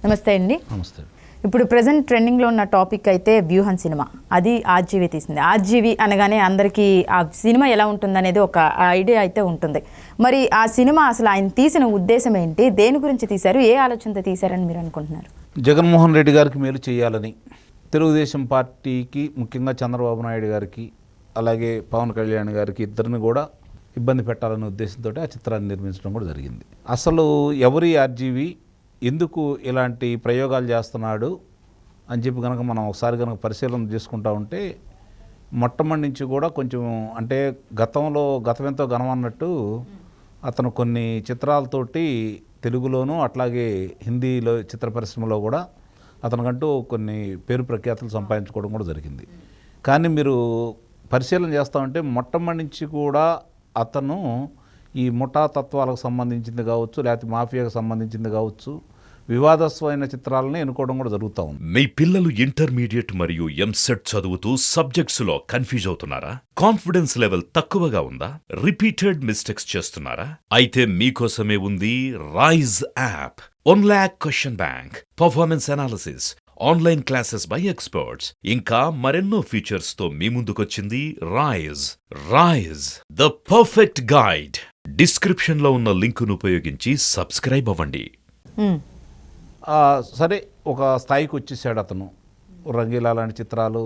నమస్తే అండి. నమస్తే. ఇప్పుడు ప్రజెంట్ ట్రెండింగ్లో ఉన్న టాపిక్ అయితే వ్యూహం సినిమా. అది ఆర్జీవి తీసింది. ఆర్జీవి అనగానే అందరికీ ఆ సినిమా ఎలా ఉంటుందనేది ఒక ఐడియా అయితే ఉంటుంది. మరి ఆ సినిమా అసలు ఆయన తీసిన ఉద్దేశం ఏంటి, దేని గురించి తీశారు, ఏ ఆలోచనతో తీశారని మీరు అనుకుంటున్నారు? జగన్మోహన్ రెడ్డి గారికి మేలు చేయాలని, తెలుగుదేశం పార్టీకి ముఖ్యంగా చంద్రబాబు నాయుడు గారికి అలాగే పవన్ కళ్యాణ్ గారికి ఇద్దరిని కూడా ఇబ్బంది పెట్టాలనే ఉద్దేశంతో ఆ చిత్రాన్ని నిర్మించడం కూడా జరిగింది. అసలు ఎవరి ఆర్జీవి, ఎందుకు ఇలాంటి ప్రయోగాలు చేస్తున్నాడు అని చెప్పి కనుక మనం ఒకసారి కనుక పరిశీలన చేసుకుంటా ఉంటే మొట్టమొదటి నుంచి కూడా కొంచెం అంటే గతమెంతో ఘనమన్నట్టు అతను కొన్ని చిత్రాలతోటి తెలుగులోనూ అట్లాగే హిందీలో చిత్ర పరిశ్రమలో కూడా అతనికంటూ కొన్ని పేరు ప్రఖ్యాతులు సంపాదించుకోవడం కూడా జరిగింది. కానీ మీరు పరిశీలన చేస్తూ ఉంటే మొట్టమొదటి నుంచి కూడా అతను ఈ ముఠా తత్వాలకు సంబంధించింది కావచ్చు, లేకపోతే మాఫియాకు సంబంధించింది కావచ్చు, వివాదాస్వమైన చిత్రాలని ఎన్నుకోవడం కూడా జరుగుతూ ఉంది. మీ పిల్లలు ఇంటర్మీడియట్ మరియు ఎంసెట్ చదువుతూ సబ్జెక్ట్స్ లో కన్ఫ్యూజ్ అవుతున్నారా? కాన్ఫిడెన్స్ లెవెల్ తక్కువగా ఉందా? రిపీటెడ్ మిస్టేక్స్ చేస్తున్నారా? అయితే మీకోసమే ఉంది Rise app. 1 lakh question bank, performance analysis, online classes by experts, ఇంకా మరెన్నో ఫీచర్స్ తో మీ ముందుకొచ్చింది Rise the perfect guide. Description లో ఉన్న లింకును ఉపయోగించి సబ్స్క్రైబ్ అవ్వండి. సరే, ఒక స్థాయికి వచ్చేసాడు అతను. రంగీలా లాంటి చిత్రాలు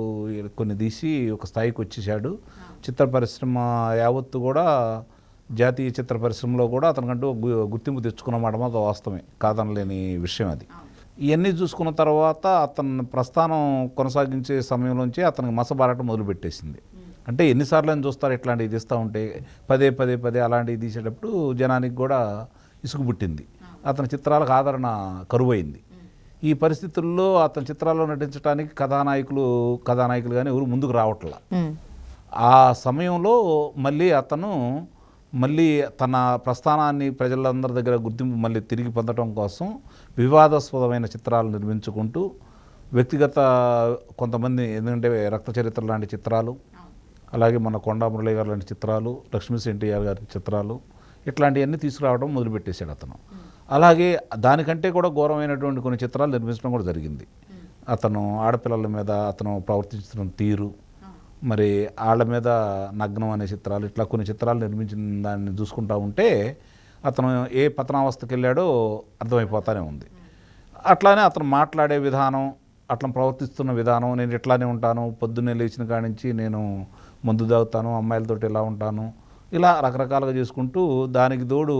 కొన్ని తీసి ఒక స్థాయికి వచ్చేసాడు. చిత్ర పరిశ్రమ యావత్తు కూడా, జాతీయ చిత్ర పరిశ్రమలో కూడా అతనికంటూ గుర్తింపు తెచ్చుకున్నమాట మాత్రం వాస్తవమే, కాదనలేని విషయం అది. ఇవన్నీ చూసుకున్న తర్వాత అతని ప్రస్థానం కొనసాగించే సమయంలోంచి అతనికి మసబారటం మొదలుపెట్టేసింది. అంటే ఎన్నిసార్లు అని చూస్తారు ఇట్లాంటివి తీస్తూ ఉంటే, పదే అలాంటివి తీసేటప్పుడు జనానికి కూడా ఇసుగు పుట్టింది. అతని చిత్రాలకు ఆదరణ కరువైంది. ఈ పరిస్థితుల్లో అతని చిత్రాల్లో నటించడానికి కథానాయకులు కానీ ఎవరు ముందుకు రావట్లా. ఆ సమయంలో అతను తన ప్రస్థానాన్ని ప్రజలందరి దగ్గర గుర్తింపు మళ్ళీ తిరిగి పొందడం కోసం వివాదాస్పదమైన చిత్రాలు నిర్మించుకుంటూ వ్యక్తిగత కొంతమంది, ఎందుకంటే రక్త చరిత్ర లాంటి చిత్రాలు, అలాగే మన కొండా మురళి గారు లాంటి చిత్రాలు, లక్ష్మీ ఎన్టీఆర్ గారి చిత్రాలు, ఇట్లాంటివన్నీ తీసుకురావడం మొదలుపెట్టేశాడు అతను. అలాగే దానికంటే కూడా ఘోరమైనటువంటి కొన్ని చిత్రాలు నిర్మించడం కూడా జరిగింది. అతను ఆడపిల్లల మీద అతను ప్రవర్తించిన తీరు, మరి వాళ్ళ మీద నగ్నం అనే చిత్రాలు, ఇట్లా కొన్ని చిత్రాలు నిర్మించిన దాన్ని చూసుకుంటూ ఉంటే అతను ఏ పతనావస్థకి వెళ్ళాడో అర్థమైపోతూనే ఉంది. అట్లానే అతను మాట్లాడే విధానం, అట్లా ప్రవర్తిస్తున్న విధానం, నేను ఇట్లానే ఉంటాను, పొద్దున్నే లేచిన కాడి నుంచి నేను మందు తాగుతాను, అమ్మాయిలతోటి ఇలా ఉంటాను, ఇలా రకరకాలుగా చేసుకుంటూ, దానికి తోడు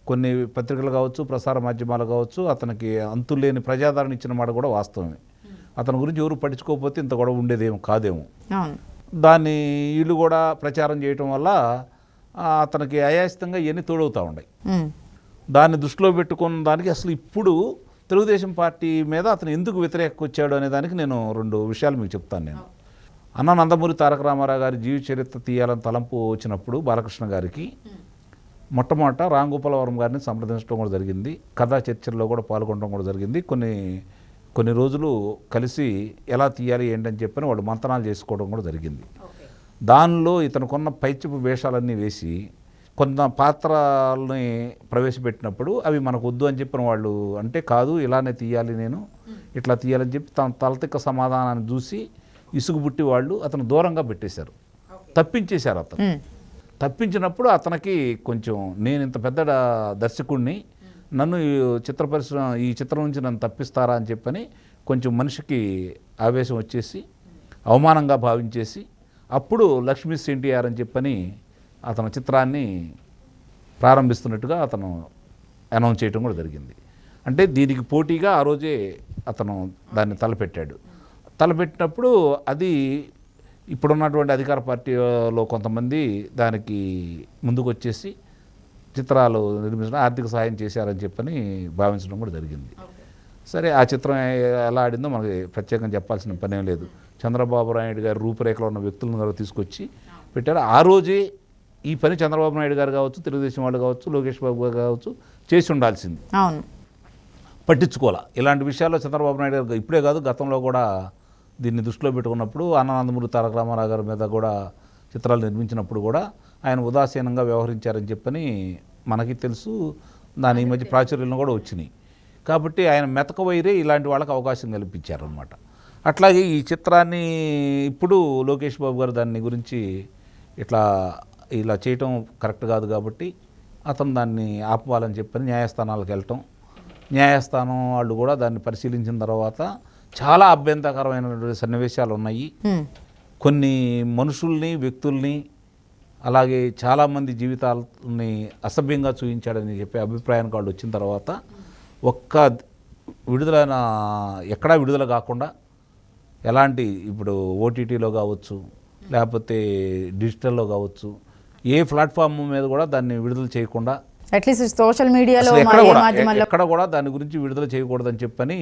కొన్ని పత్రికలు కావచ్చు, ప్రసార మాధ్యమాలు కావచ్చు అతనికి అంతులేని ప్రజాదరణ ఇచ్చిన మాట కూడా వాస్తవమే. అతని గురించి ఎవరు పట్టించుకోకపోతే ఇంత గొడవ ఉండేదేమో కాదేమో. దాన్ని వీళ్ళు కూడా ప్రచారం చేయటం వల్ల అతనికి అయాచితంగా ఇవన్నీ తోడవుతూ ఉన్నాయి. దాన్ని దృష్టిలో పెట్టుకున్న దానికి అసలు ఇప్పుడు తెలుగుదేశం పార్టీ మీద అతను ఎందుకు వ్యతిరేకకు వచ్చాడు అనే దానికి నేను 2 విషయాలు మీకు చెప్తాను. నేను నందమూరి తారక రామారావు గారి జీవిత చరిత్ర తీయాలని తలంపు వచ్చినప్పుడు బాలకృష్ణ గారికి మొట్టమొదట రామ్ గోపాల్ వర్మ గారిని సంప్రదించడం కూడా జరిగింది. కథా చర్చల్లో కూడా పాల్గొనడం కూడా జరిగింది. కొన్ని రోజులు కలిసి ఎలా తీయాలి ఏంటని చెప్పని వాళ్ళు మంతనాలు చేసుకోవడం కూడా జరిగింది. దానిలో ఇతనుకున్న పైచిపు వేషాలన్నీ వేసి కొంత పాత్రల్ని ప్రవేశపెట్టినప్పుడు అవి మనకు వద్దు అని చెప్పిన వాళ్ళు, అంటే కాదు ఇలానే తీయాలి, నేను ఇట్లా తీయాలని చెప్పి తన తలతిక్క సమాధానాన్ని చూసి ఇసుగుబుట్టి వాళ్ళు అతను దూరంగా పెట్టేశారు, తప్పించేశారు. అతను తప్పించినప్పుడు అతనికి కొంచెం, నేను ఇంత పెద్ద దర్శకుడిని, నన్ను ఈ చిత్రం నుంచి నన్ను తప్పిస్తారా అని చెప్పని కొంచెం మనిషికి ఆవేశం వచ్చేసి అవమానంగా భావించేసి అప్పుడు లక్ష్మీ ఎన్టీఆర్ అని చెప్పని అతను చిత్రాన్ని ప్రారంభిస్తున్నట్టుగా అతను అనౌన్స్ చేయడం కూడా జరిగింది. అంటే దీనికి పోటీగా ఆ రోజే అతను దాన్ని తలపెట్టినప్పుడు అది ఇప్పుడున్నటువంటి అధికార పార్టీలో కొంతమంది దానికి ముందుకు వచ్చేసి చిత్రాలు నిర్మించడం, ఆర్థిక సహాయం చేశారని చెప్పని భావించడం కూడా జరిగింది. సరే, ఆ చిత్రం ఎలా ఆడిందో మనకి ప్రత్యేకంగా చెప్పాల్సిన పనేం లేదు. చంద్రబాబు నాయుడు గారు రూపురేఖలో ఉన్న వ్యక్తులను గారు తీసుకొచ్చి పెట్టారు. ఆ రోజే ఈ పని చంద్రబాబు నాయుడు గారు కావచ్చు, తెలుగుదేశం వాళ్ళు కావచ్చు, లోకేష్ బాబు గారు కావచ్చు చేసి ఉండాల్సింది. పట్టించుకోవాలా ఇలాంటి విషయాల్లో చంద్రబాబు నాయుడు గారు. ఇప్పుడే కాదు, గతంలో కూడా దీన్ని దృష్టిలో పెట్టుకున్నప్పుడు నందమూరి తారక రామారావు గారి మీద కూడా చిత్రాలు నిర్మించినప్పుడు కూడా ఆయన ఉదాసీనంగా వ్యవహరించారని చెప్పని మనకి తెలుసు. దాని ఈ మధ్య ప్రాచుర్యంలో కూడా వచ్చినాయి. కాబట్టి ఆయన మెతక వైరే ఇలాంటి వాళ్ళకి అవకాశం కల్పించారనమాట. అట్లాగే ఈ చిత్రాన్ని ఇప్పుడు లోకేష్ బాబు గారు దాని గురించి ఇలా చేయటం కరెక్ట్ కాదు కాబట్టి అతను దాన్ని ఆపవాలని చెప్పని న్యాయస్థానాలకు వెళ్ళటం, న్యాయస్థానం వాళ్ళు కూడా దాన్ని పరిశీలించిన తర్వాత చాలా అభ్యంతరకరమైనటువంటి సన్నివేశాలు ఉన్నాయి. కొన్ని మనుషుల్ని, వ్యక్తుల్ని, అలాగే చాలామంది జీవితాలని అసభ్యంగా చూపించాడని చెప్పి అభిప్రాయానికి వాళ్ళు వచ్చిన తర్వాత ఒక్క ఎక్కడా విడుదల కాకుండా ఎలాంటి ఇప్పుడు ఓటీటీలో కావచ్చు, లేకపోతే డిజిటల్లో కావచ్చు, ఏ ప్లాట్ఫామ్ మీద కూడా దాన్ని విడుదల చేయకుండా, అట్లీస్ట్ సోషల్ మీడియాలో ఎక్కడ కూడా దాని గురించి విడుదల చేయకూడదని చెప్పని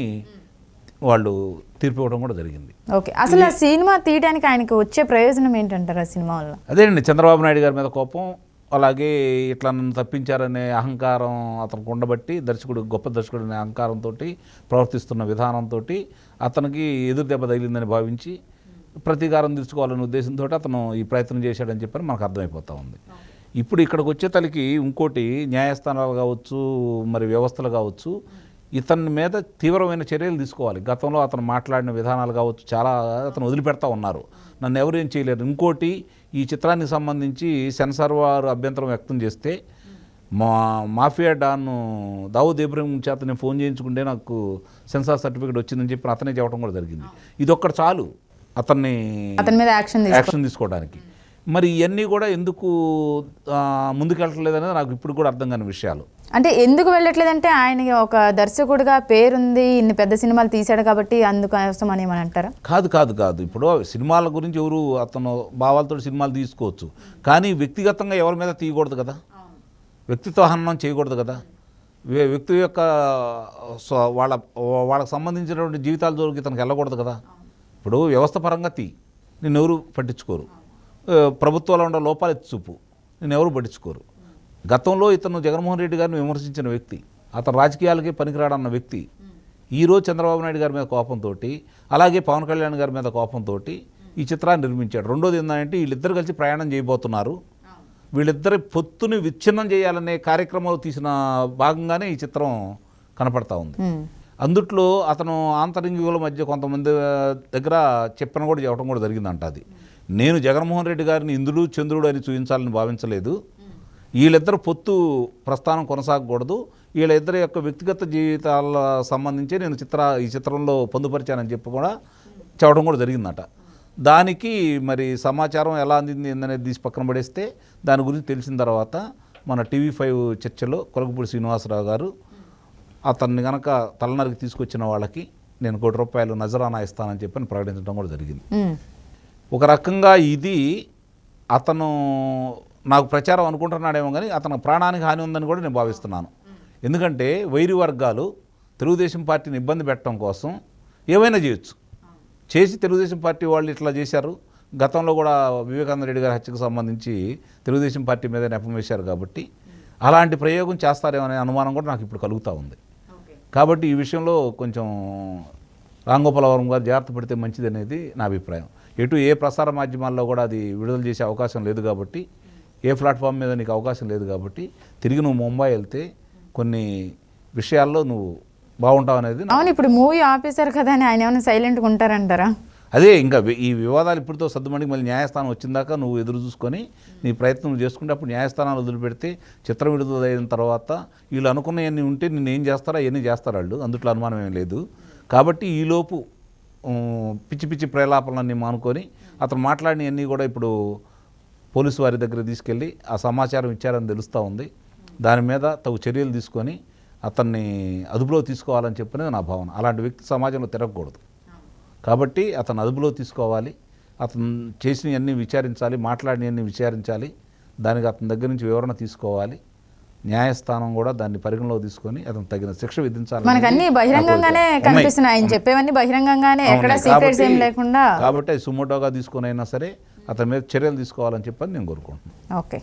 వాళ్ళు తీర్పు ఇవ్వడం కూడా జరిగింది. ఓకే, అసలు ఆ సినిమా తీయడానికి ఆయనకు వచ్చే ప్రయోజనం ఏంటంటారు ఆ సినిమా వల్ల? అదేనండి, చంద్రబాబు నాయుడు గారి మీద కోపం, అలాగే ఇట్లా నన్ను తప్పించారనే అహంకారం అతనికి ఉండబట్టి, గొప్ప దర్శకుడు అనే అహంకారంతో ప్రవర్తిస్తున్న విధానంతో అతనికి ఎదురు దెబ్బ తగిలిందని భావించి ప్రతీకారం తీర్చుకోవాలనే ఉద్దేశంతో అతను ఈ ప్రయత్నం చేశాడని చెప్పని మనకు అర్థమైపోతూ ఉంది. ఇప్పుడు ఇక్కడికి వచ్చే తలకి ఇంకోటి, న్యాయస్థానాలు కావచ్చు, మరి వ్యవస్థలు కావచ్చు, ఇతని మీద తీవ్రమైన చర్యలు తీసుకోవాలి. గతంలో అతను మాట్లాడిన విధానాలు కావచ్చు చాలా అతను వదిలిపెడతా ఉన్నారు, నన్ను ఎవరు ఏం చేయలేరు. ఇంకోటి, ఈ చిత్రానికి సంబంధించి సెన్సార్ వారు అభ్యంతరం వ్యక్తం చేస్తే మాఫియా డాన్ దావూద్ ఇబ్రహీం చేత నేను ఫోన్ చేయించుకుంటే నాకు సెన్సార్ సర్టిఫికేట్ వచ్చిందని చెప్పి అతనే చెప్పడం కూడా జరిగింది. ఇది ఒక్కటి చాలు అతని మీద యాక్షన్ తీసుకోవడానికి. మరి ఇవన్నీ కూడా ఎందుకు ముందుకెళ్ళట్లేదనేది నాకు ఇప్పుడు కూడా అర్థం కాని విషయాలు. అంటే ఎందుకు వెళ్ళట్లేదంటే ఆయనకి ఒక దర్శకుడిగా పేరుంది, ఇన్ని పెద్ద సినిమాలు తీశాడు కాబట్టి అందుకోసం అని ఏమని అంటారా? కాదు. ఇప్పుడు సినిమాల గురించి ఎవరు అతను భావాలతో సినిమాలు తీసుకోవచ్చు, కానీ వ్యక్తిగతంగా ఎవరి మీద తీయకూడదు కదా, వ్యక్తిత్వ హననం చేయకూడదు కదా, వ్యక్తి యొక్క వాళ్ళకి సంబంధించినటువంటి జీవితాల జోలికి ఇతనికి వెళ్ళకూడదు కదా. ఇప్పుడు వ్యవస్థ పరంగా నిన్నెవరు పట్టించుకోరు, ప్రభుత్వాలు ఉండే లోపాలు ఎత్తి చూపు నిన్నెవరు పట్టించుకోరు. గతంలో ఇతను జగన్మోహన్ రెడ్డి గారిని విమర్శించిన వ్యక్తి, అతను రాజకీయాలకి పనికిరాడన్న వ్యక్తి ఈరోజు చంద్రబాబు నాయుడు గారి మీద కోపంతో, అలాగే పవన్ కళ్యాణ్ గారి మీద కోపంతో ఈ చిత్రాన్ని నిర్మించాడు. రెండోది ఏంటంటే వీళ్ళిద్దరు కలిసి ప్రయాణం చేయబోతున్నారు, వీళ్ళిద్దరి పొత్తుని విచ్ఛిన్నం చేయాలనే కార్యక్రమాలు తీసిన భాగంగానే ఈ చిత్రం కనపడతా ఉంది. అందుట్లో అతను ఆంతరింగికుల మధ్య కొంతమంది దగ్గర చెప్పడం కూడా జరిగిందంట. అది నేను జగన్మోహన్ రెడ్డి గారిని ఇంద్రుడు చంద్రుడు అని చూపించాలని భావించలేదు, వీళ్ళిద్దరు పొత్తు ప్రస్థానం కొనసాగకూడదు, వీళ్ళిద్దరి యొక్క వ్యక్తిగత జీవితాల సంబంధించి నేను ఈ చిత్రంలో పొందుపరిచానని చెప్పి కూడా చెప్పడం కూడా జరిగిందట. దానికి మరి సమాచారం ఎలా అందింది ఏందనేది తీసి పక్కన పడేస్తే, దాని గురించి తెలిసిన తర్వాత మన TV5 చర్చలో కొలగపూడి శ్రీనివాసరావు గారు అతన్ని కనుక తలనరికి తీసుకొచ్చిన వాళ్ళకి నేను ₹1 కోటి నజరానా ఇస్తానని చెప్పని ప్రకటించడం కూడా జరిగింది. ఒక రకంగా ఇది అతను నాకు ప్రచారం అనుకుంటున్నాడేమో కానీ అతను ప్రాణానికి హాని ఉందని కూడా నేను భావిస్తున్నాను. ఎందుకంటే వైరి వర్గాలు తెలుగుదేశం పార్టీని ఇబ్బంది పెట్టడం కోసం ఏమైనా చేసి తెలుగుదేశం పార్టీ వాళ్ళు ఇట్లా చేశారు. గతంలో కూడా వివేకానంద రెడ్డి గారి హత్యకు సంబంధించి తెలుగుదేశం పార్టీ మీద నెపం వేశారు కాబట్టి అలాంటి ప్రయోగం చేస్తారేమో అనే అనుమానం కూడా నాకు ఇప్పుడు కలుగుతూ ఉంది. కాబట్టి ఈ విషయంలో కొంచెం రాంగోపాలవరం గారు జాగ్రత్త పడితే మంచిది అనేది నా అభిప్రాయం. ఏ ప్రసార మాధ్యమాల్లో కూడా అది విడుదల చేసే అవకాశం లేదు కాబట్టి, ఏ ప్లాట్ఫామ్ మీద నీకు అవకాశం లేదు కాబట్టి, తిరిగి నువ్వు ముంబై వెళ్తే కొన్ని విషయాల్లో నువ్వు బాగుంటావు అనేది. అవును, ఇప్పుడు మూవీ ఆపేశారు కదా అని ఆయన ఏమైనా సైలెంట్గా ఉంటారంటారా? అదే ఇంకా ఈ వివాదాలు ఇప్పటితో సర్దుమణికి మళ్ళీ న్యాయస్థానం వచ్చిందాకా నువ్వు ఎదురు చూసుకొని నీ ప్రయత్నం చేసుకుంటే అప్పుడు న్యాయస్థానాలు వదిలిపెడితే చిత్రం విడుదల అయిన తర్వాత వీళ్ళు అనుకున్నవన్నీ ఉంటే నిన్ను ఏం చేస్తారా అవన్నీ చేస్తారు వాళ్ళు, అందుట్లో అనుమానం ఏం లేదు. కాబట్టి ఈలోపు పిచ్చి ప్రేలాపనలన్నీ మానుకొని అతను మాట్లాడినవన్నీ కూడా ఇప్పుడు పోలీసు వారి దగ్గర తీసుకెళ్ళి ఆ సమాచారం ఇచ్చారని తెలుస్తూ ఉంది. దాని మీద తగు చర్యలు తీసుకొని అతన్ని అదుపులో తీసుకోవాలని చెప్పినది నా భావన. అలాంటి వ్యక్తి సమాజంలో తిరగకూడదు కాబట్టి అతను అదుపులో తీసుకోవాలి, అతను చేసినవన్నీ విచారించాలి, మాట్లాడినవన్నీ విచారించాలి, దానికి అతని దగ్గర నుంచి వివరణ తీసుకోవాలి, న్యాయస్థానం కూడా దాన్ని పరిగణలో తీసుకొని అతను తగిన శిక్ష విధించాలి. మనకు అన్ని బహిరంగంగానే కనిపిస్తున్నాయి, ఆయన చెప్పేవన్నీ బహిరంగంగానే, ఎక్కడ సీక్రెట్స్ ఏం లేకుండా. కాబట్టి సుమోటోగా తీసుకొని అయినా సరే అతని మీద చర్యలు తీసుకోవాలని చెప్పని నేను కోరుకుంటున్నాను. ఓకే.